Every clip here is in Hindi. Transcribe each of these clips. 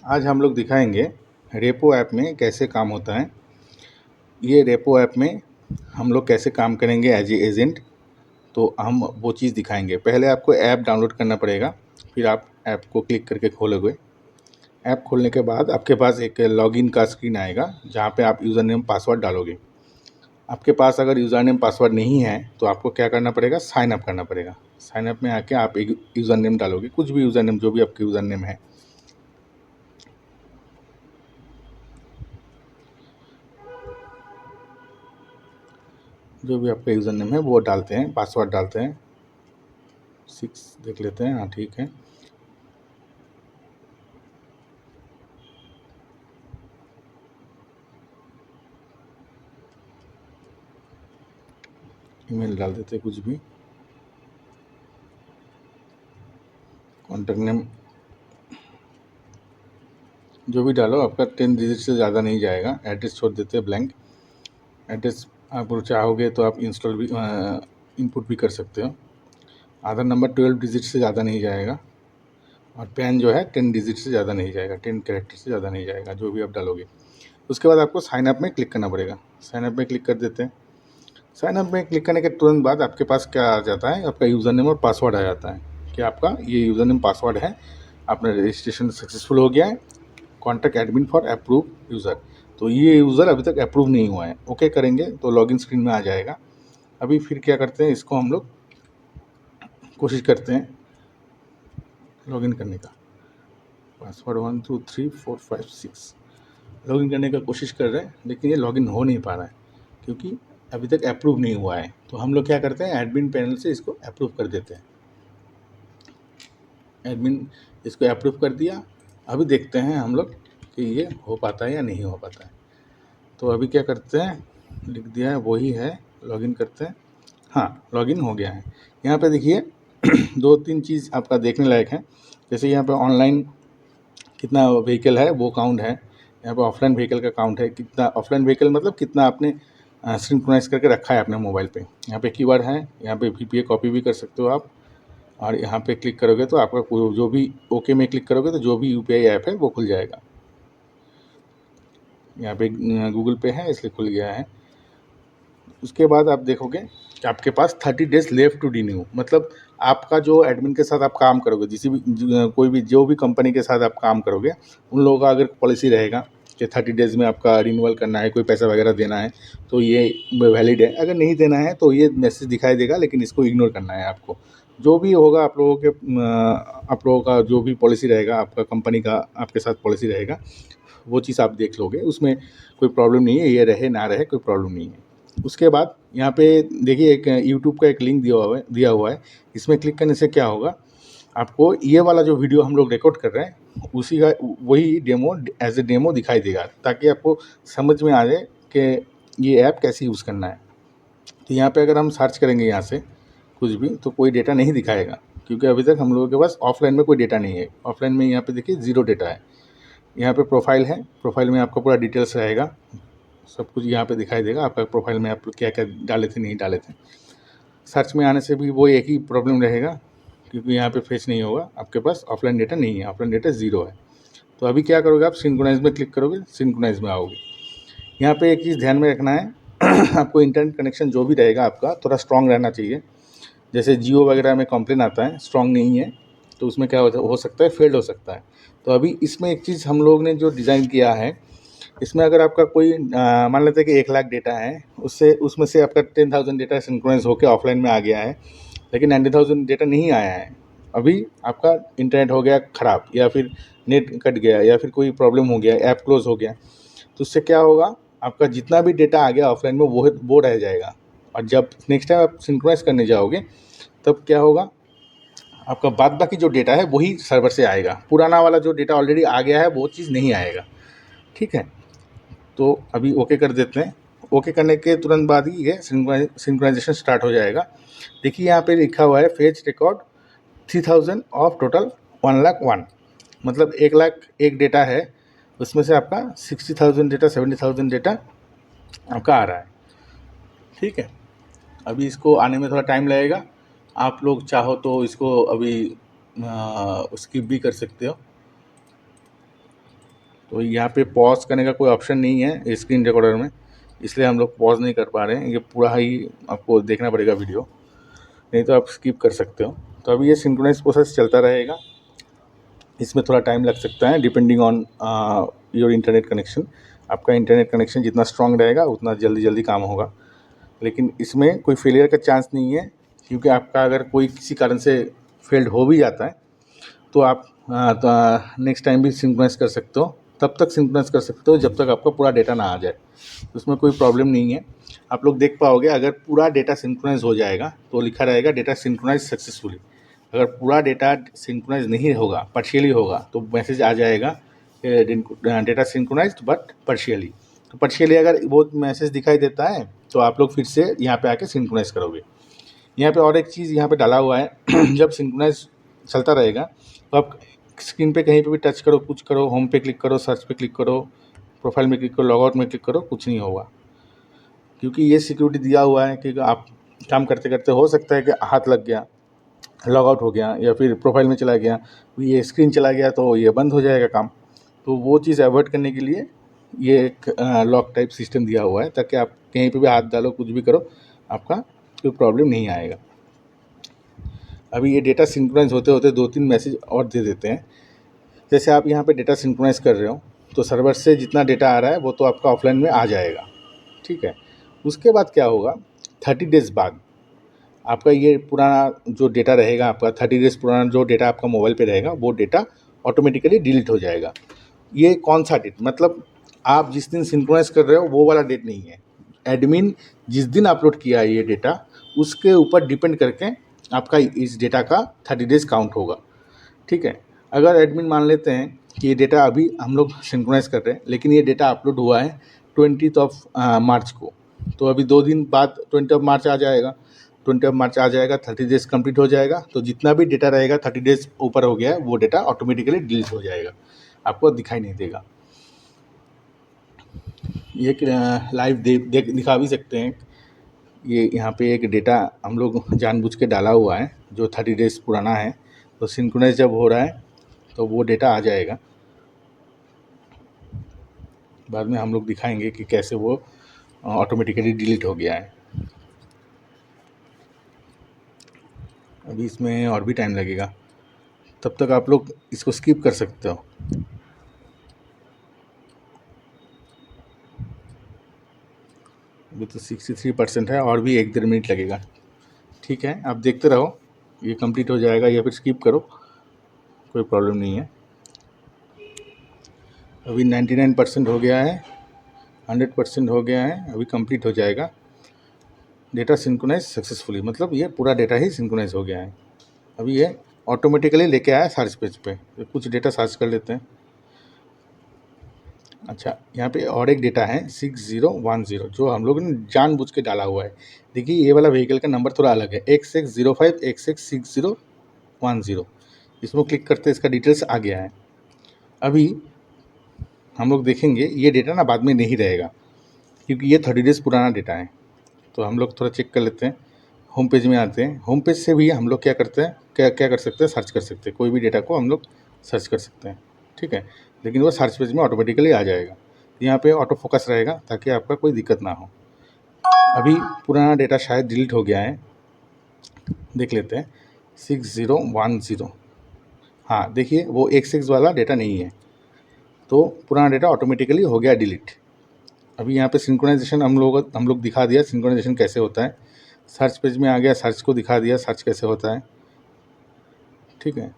आज हम लोग दिखाएंगे रेपो ऐप में कैसे काम होता है। ये रेपो ऐप में हम लोग कैसे काम करेंगे एज ए एजेंट, तो हम वो चीज़ दिखाएंगे। पहले आपको ऐप डाउनलोड करना पड़ेगा, फिर आप ऐप को क्लिक करके खोलोगे। ऐप खोलने के बाद आपके पास एक लॉगिन का स्क्रीन आएगा जहाँ पे आप यूज़र नेम पासवर्ड डालोगे। आपके पास अगर यूज़र नेम पासवर्ड नहीं है तो आपको क्या करना पड़ेगा, साइन अप करना पड़ेगा। साइन अप में आके आप एक यूज़र नेम डालोगे, कुछ भी यूज़र नेम, जो भी आपके यूज़र नेम है। जो भी आपका यूज़र नेम है वो डालते हैं, पासवर्ड डालते हैं। 6 देख लेते हैं, हाँ ठीक है। ईमेल डाल देते हैं, कुछ भी। कॉन्टैक्ट नेम जो भी डालो, आपका 10 डिजिट से ज़्यादा नहीं जाएगा। एड्रेस छोड़ देते हैं ब्लैंक। एड्रेस आप चाहोगे तो आप इंस्टॉल भी इनपुट भी कर सकते हो। आधार नंबर 12 डिजिट से ज़्यादा नहीं जाएगा। और पैन जो है 10 डिजिट से ज़्यादा नहीं जाएगा, 10 कैरेक्टर से ज़्यादा नहीं जाएगा, जो भी आप डालोगे। उसके बाद आपको साइन अप में क्लिक करना पड़ेगा। साइन अप में क्लिक कर देते हैं। साइन अप में क्लिक करने के तुरंत बाद आपके पास क्या आ जाता है, आपका यूज़र नेम और पासवर्ड आ जाता है कि आपका ये यूज़र नेम पासवर्ड है, आपका रजिस्ट्रेशन सक्सेसफुल हो गया है। Contact admin for approve user, तो ये यूज़र अभी तक अप्रूव नहीं हुआ है। ओके करेंगे तो लॉगिन स्क्रीन में आ जाएगा। अभी फिर क्या करते हैं, इसको हम लोग कोशिश करते हैं लॉगिन करने का। पासवर्ड 1 2 3 4 5 6 लॉगिन करने का कोशिश कर रहे हैं, लेकिन ये लॉगिन हो नहीं पा रहा है क्योंकि अभी तक अप्रूव नहीं हुआ है। तो हम लोग क्या करते हैं, एडमिन पैनल से इसको अप्रूव कर देते हैं। एडमिन इसको अप्रूव कर दिया। अभी देखते हैं हम लोग कि ये हो पाता है या नहीं हो पाता है। तो अभी क्या करते हैं, लिख दिया है, वही है, लॉगिन करते हैं। हाँ, लॉगिन हो गया है। यहाँ पे देखिए 2-3 चीज़ आपका देखने लायक है। जैसे यहाँ पे ऑनलाइन कितना व्हीकल है वो काउंट है। यहाँ पे ऑफलाइन व्हीकल का काउंट है, कितना ऑफलाइन व्हीकल मतलब कितना आपने सिंक्रोनाइज़ करके रखा है अपने मोबाइल पे। यहाँ पे कीवर्ड है, यहाँ पे वीपीए कॉपी भी कर सकते हो आप। और यहाँ पे क्लिक करोगे तो आपका जो भी ओके में क्लिक करोगे तो जो भी यूपीआई ऐप है वो खुल जाएगा। यहाँ पे गूगल पे है इसलिए खुल गया है। उसके बाद आप देखोगे कि आपके पास 30 डेज लेफ्ट टू रिन्यू, मतलब आपका जो एडमिन के साथ आप काम करोगे, कोई भी जो भी कंपनी के साथ आप काम करोगे, उन लोगों का अगर पॉलिसी रहेगा कि 30 डेज़ में आपका रिन्यूअल करना है, कोई पैसा वगैरह देना है, तो ये वैलिड है। अगर नहीं देना है तो ये मैसेज दिखाई देगा, लेकिन इसको इग्नोर करना है आपको। जो भी होगा आप लोगों का जो भी पॉलिसी रहेगा, आपका कंपनी का आपके साथ पॉलिसी रहेगा, वो चीज़ आप देख लोगे। उसमें कोई प्रॉब्लम नहीं है, ये रहे ना रहे कोई प्रॉब्लम नहीं है। उसके बाद यहाँ पे देखिए एक यूट्यूब का एक लिंक दिया हुआ है। इसमें क्लिक करने से क्या होगा, आपको ये वाला जो वीडियो हम लोग रिकॉर्ड कर रहे हैं उसी का वही डेमो एज ए डेमो दिखाई देगा, ताकि आपको समझ में आ जाए कि ये ऐप कैसे यूज़ करना है। तो यहाँ पे अगर हम सर्च करेंगे यहाँ से कुछ भी, तो कोई डेटा नहीं दिखाएगा, क्योंकि अभी तक हम लोगों के पास ऑफलाइन में कोई डेटा नहीं है। ऑफलाइन में यहाँ पे देखिए 0 डेटा है। यहाँ पे प्रोफाइल है, प्रोफाइल में आपका पूरा डिटेल्स रहेगा, सब कुछ यहाँ पे दिखाई देगा। आपका प्रोफाइल में आप क्या क्या डाले थे, नहीं डाले थे। सर्च में आने से भी वो एक ही प्रॉब्लम रहेगा, क्योंकि यहाँ पे फेच नहीं होगा, आपके पास ऑफलाइन डेटा नहीं है, ऑफलाइन डेटा 0 है। तो अभी क्या करोगे, आप सिंक्रोनाइज में क्लिक करोगे, सिंक्रोनाइज में आओगे। यहाँ पे एक चीज़ ध्यान में रखना है आपको इंटरनेट कनेक्शन जो भी रहेगा आपका थोड़ा स्ट्रॉन्ग रहना चाहिए। जैसे जियो वगैरह में कंप्लेन आता है स्ट्रॉन्ग नहीं है, तो उसमें क्या हो सकता है, फेल्ड हो सकता है। तो अभी इसमें एक चीज़ हम लोग ने जो डिज़ाइन किया है, इसमें अगर आपका कोई मान लेते हैं कि 1 लाख डेटा है, उसमें से आपका 10,000 डेटा सिंक्रोनाइज होकर ऑफलाइन में आ गया है, लेकिन 90,000 डेटा नहीं आया है। अभी आपका इंटरनेट हो गया ख़राब, या फिर नेट कट गया, या फिर कोई प्रॉब्लम हो गया, ऐप क्लोज़ हो गया, तो उससे क्या होगा, आपका जितना भी डेटा आ गया ऑफलाइन में वो रह जाएगा। और जब नेक्स्ट टाइम आप सिंक्रोनाइज करने जाओगे तब क्या होगा, आपका बाद बाकी जो डेटा है वही सर्वर से आएगा, पुराना वाला जो डेटा ऑलरेडी आ गया है वो चीज़ नहीं आएगा। ठीक है, तो अभी ओके कर देते हैं। ओके करने के तुरंत बाद ही ये सिंक्रोनाइजेशन स्टार्ट हो जाएगा। देखिए यहाँ पे लिखा हुआ है फेच रिकॉर्ड 3000 ऑफ टोटल 1,01,000, मतलब 1,00,000 एक डेटा है, उसमें से आपका 60,000 डेटा, 70,000 डेटा आपका आ रहा है। ठीक है, अभी इसको आने में थोड़ा टाइम लगेगा। आप लोग चाहो तो इसको अभी स्किप भी कर सकते हो। तो यहाँ पे पॉज करने का कोई ऑप्शन नहीं है स्क्रीन रिकॉर्डर में, इसलिए हम लोग पॉज नहीं कर पा रहे हैं। ये पूरा ही आपको देखना पड़ेगा वीडियो, नहीं तो आप स्किप कर सकते हो। तो अभी ये सिंक्रोनाइज प्रोसेस चलता रहेगा, इसमें थोड़ा टाइम लग सकता है depending on your internet connection. आपका इंटरनेट कनेक्शन जितना स्ट्रांग रहेगा उतना जल्दी जल्दी काम होगा, लेकिन इसमें कोई फेलियर का चांस नहीं है, क्योंकि आपका अगर कोई किसी कारण से फेल्ड हो भी जाता है तो आप नेक्स्ट टाइम भी सिंक्रोनाइज कर सकते हो, तब तक सिंक्रोनाइज कर सकते हो जब तक आपका पूरा डेटा ना आ जाए, उसमें कोई प्रॉब्लम नहीं है। आप लोग देख पाओगे अगर पूरा डेटा सिंक्रोनाइज हो जाएगा तो लिखा रहेगा डेटा सिंक्रोनाइज सक्सेसफुली। अगर पूरा डेटा सिंक्रोनाइज नहीं होगा, पार्शियली होगा, तो मैसेज आ जाएगा डेटा सिंक्रोनाइज्ड बट पार्शियली। तो पार्शियली अगर वो मैसेज दिखाई देता है तो आप लोग फिर से यहाँ पे आके सिंक्रोनाइज करोगे। यहाँ पे और एक चीज़ यहाँ पे डाला हुआ है जब सिंक्रोनाइज चलता रहेगा तो आप स्क्रीन पे कहीं पे भी टच करो, कुछ करो, होम पे क्लिक करो, सर्च पे क्लिक करो, प्रोफाइल में क्लिक करो, लॉगआउट में क्लिक करो, कुछ नहीं होगा, क्योंकि ये सिक्योरिटी दिया हुआ है कि आप काम करते करते हो सकता है कि हाथ लग गया, लॉगआउट हो गया या फिर प्रोफाइल में चला गया, ये स्क्रीन चला गया तो ये बंद हो जाएगा काम। तो वो चीज़ अवॉइड करने के लिए ये एक लॉक टाइप सिस्टम दिया हुआ है, ताकि आप कहीं पे भी हाथ डालो, कुछ भी करो, आपका कोई प्रॉब्लम नहीं आएगा। अभी ये डेटा सिंक्रोनाइज होते होते 2-3 मैसेज और दे देते हैं। जैसे आप यहाँ पे डेटा सिंक्रोनाइज कर रहे हो तो सर्वर से जितना डेटा आ रहा है वो तो आपका ऑफलाइन में आ जाएगा, ठीक है। उसके बाद क्या होगा, 30 डेज़ बाद आपका ये पुराना जो डेटा रहेगा, आपका 30 डेज़ पुराना जो डेटा आपका मोबाइल पे रहेगा वो डेटा ऑटोमेटिकली डिलीट हो जाएगा। ये कौन सा डेट, मतलब आप जिस दिन सिंक्रोनाइज कर रहे हो वो वाला डेट नहीं है, एडमिन जिस दिन अपलोड किया है ये डेटा उसके ऊपर डिपेंड करके आपका इस डेटा का 30 डेज़ काउंट होगा, ठीक है। अगर एडमिन मान लेते हैं कि ये डेटा अभी हम लोग सिंक्रोनाइज कर रहे हैं लेकिन ये डेटा अपलोड हुआ है 20 मार्च को, तो अभी 2 दिन बाद 20 मार्च आ जाएगा, 20 मार्च आ जाएगा, 30 डेज़ कंप्लीट हो जाएगा, तो जितना भी डेटा रहेगा 30 डेज़ ऊपर हो गया है वो डेटा ऑटोमेटिकली डिलीट हो जाएगा, आपको दिखाई नहीं देगा। ये लाइव दिखा भी सकते हैं, ये यहाँ पे एक डेटा हम लोग जानबूझ के डाला हुआ है जो 30 डेज़ पुराना है, तो सिंक्रोनाइज जब हो रहा है तो वो डेटा आ जाएगा। बाद में हम लोग दिखाएंगे कि कैसे वो ऑटोमेटिकली डिलीट हो गया है। अभी इसमें और भी टाइम लगेगा, तब तक आप लोग इसको स्किप कर सकते हो। अभी तो 63% है, और भी 1-1.5 मिनट लगेगा, ठीक है। आप देखते रहो, ये कंप्लीट हो जाएगा या फिर स्किप करो, कोई प्रॉब्लम नहीं है। अभी 99% हो गया है, 100% हो गया है, अभी कंप्लीट हो जाएगा। डेटा सिंक्रोनाइज सक्सेसफुली, मतलब ये पूरा डेटा ही सिंक्रोनाइज हो गया है। अभी ये ऑटोमेटिकली लेके आया सर्च पेज पे, तो कुछ डेटा सर्च कर लेते हैं। अच्छा, यहाँ पे और एक डेटा है 6010, जो हम लोगों ने जानबूझ के डाला हुआ है। देखिए ये वाला व्हीकल का नंबर थोड़ा अलग है, XX05 XX6010। इसमें क्लिक करते इसका डिटेल्स आ गया है। अभी हम लोग देखेंगे ये डेटा ना बाद में नहीं रहेगा, क्योंकि ये 30 डेज़ पुराना डेटा है। तो हम लोग थोड़ा चेक कर लेते हैं, होम पेज में आते हैं। होम पेज से भी हम लोग क्या करते हैं, क्या कर सकते हैं, सर्च कर सकते हैं, कोई भी डेटा को हम लोग सर्च कर सकते हैं, ठीक है। लेकिन वो सर्च पेज में ऑटोमेटिकली आ जाएगा, यहाँ पे ऑटो फोकस रहेगा ताकि आपका कोई दिक्कत ना हो। अभी पुराना डेटा शायद डिलीट हो गया है, देख लेते हैं। 6010, हाँ देखिए वो XX वाला डेटा नहीं है, तो पुराना डेटा ऑटोमेटिकली हो गया डिलीट। अभी यहाँ पे सिंक्रोनाइजेशन हम लोग दिखा दिया सिंक्रोनाइजेशन कैसे होता है। सर्च पेज में आ गया, सर्च को दिखा दिया सर्च कैसे होता है, ठीक है।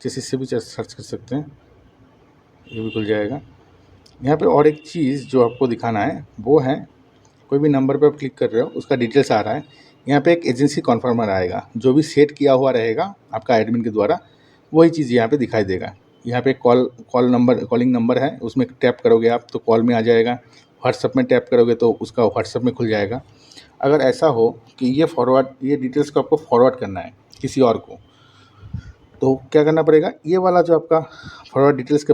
किसी से भी सर्च कर सकते हैं, ये भी खुल जाएगा। यहाँ पे और एक चीज़ जो आपको दिखाना है वो है, कोई भी नंबर पे आप क्लिक कर रहे हो उसका डिटेल्स आ रहा है। यहाँ पे एक एजेंसी कन्फर्मर आएगा, जो भी सेट किया हुआ रहेगा आपका एडमिन के द्वारा, वही चीज़ यहाँ पे दिखाई देगा। यहाँ पे कॉलिंग नंबर है, उसमें टैप करोगे आप तो कॉल में आ जाएगा। व्हाट्सअप में टैप करोगे तो उसका व्हाट्सअप में खुल जाएगा। अगर ऐसा हो कि ये डिटेल्स को आपको फॉरवर्ड करना है किसी और को, तो क्या करना पड़ेगा, ये वाला जो आपका फॉरवर्ड डिटेल्स के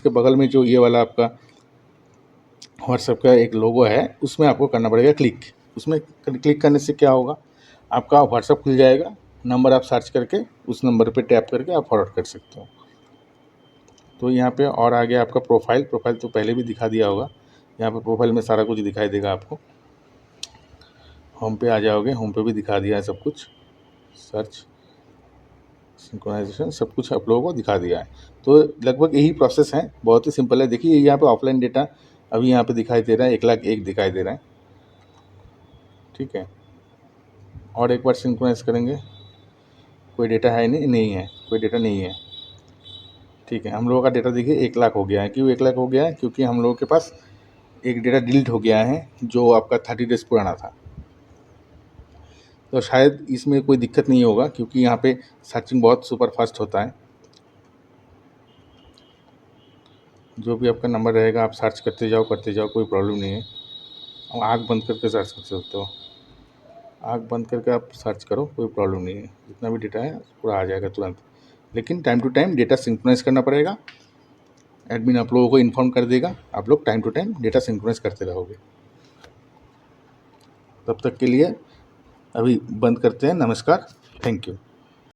बगल में जो ये वाला आपका व्हाट्सएप का एक लोगो है, उसमें आपको करना पड़ेगा क्लिक। उसमें क्लिक करने से क्या होगा, आपका व्हाट्सएप खुल जाएगा, नंबर आप सर्च करके उस नंबर पे टैप करके आप फॉरवर्ड कर सकते हो। तो यहाँ पे और आगे आपका प्रोफाइल तो पहले भी दिखा दिया होगा। यहाँ पे प्रोफाइल में सारा कुछ दिखाई देगा आपको। होम पे आ जाओगे, होम पे भी दिखा दिया है सब कुछ, सर्च, सिंक्रोनाइजेशन, सब कुछ आप लोगों को दिखा दिया है। तो लगभग यही प्रोसेस है, बहुत ही सिंपल है। देखिए यहाँ पे ऑफलाइन डेटा अभी यहाँ पे दिखाई दे रहा है, 1,01,000 दिखाई दे रहा है, ठीक है। और एक बार सिंक्रोनाइज करेंगे, कोई डेटा है नहीं है, कोई डेटा नहीं है, ठीक है। हम लोगों का डेटा देखिए 1,00,000 हो गया है। क्यों 1,00,000 हो गया है? क्योंकि हम लोगों के पास एक डेटा डिलीट हो गया है जो आपका 30 डेज पुराना था। तो शायद इसमें कोई दिक्कत नहीं होगा, क्योंकि यहाँ पे सर्चिंग बहुत सुपर फास्ट होता है। जो भी आपका नंबर रहेगा आप सर्च करते जाओ, कोई प्रॉब्लम नहीं है। और आँख बंद करके सर्च कर सकते हो, आँख बंद करके आप सर्च करो, कोई प्रॉब्लम नहीं है। जितना भी डेटा है पूरा आ जाएगा तुरंत। लेकिन time to time data synchronise करना पड़ेगा। एडमिन आप लोगों को इन्फॉर्म कर देगा, आप लोग time to time data synchronise करते रहोगे। तब तक के लिए अभी बंद करते हैं। नमस्कार, थैंक यू।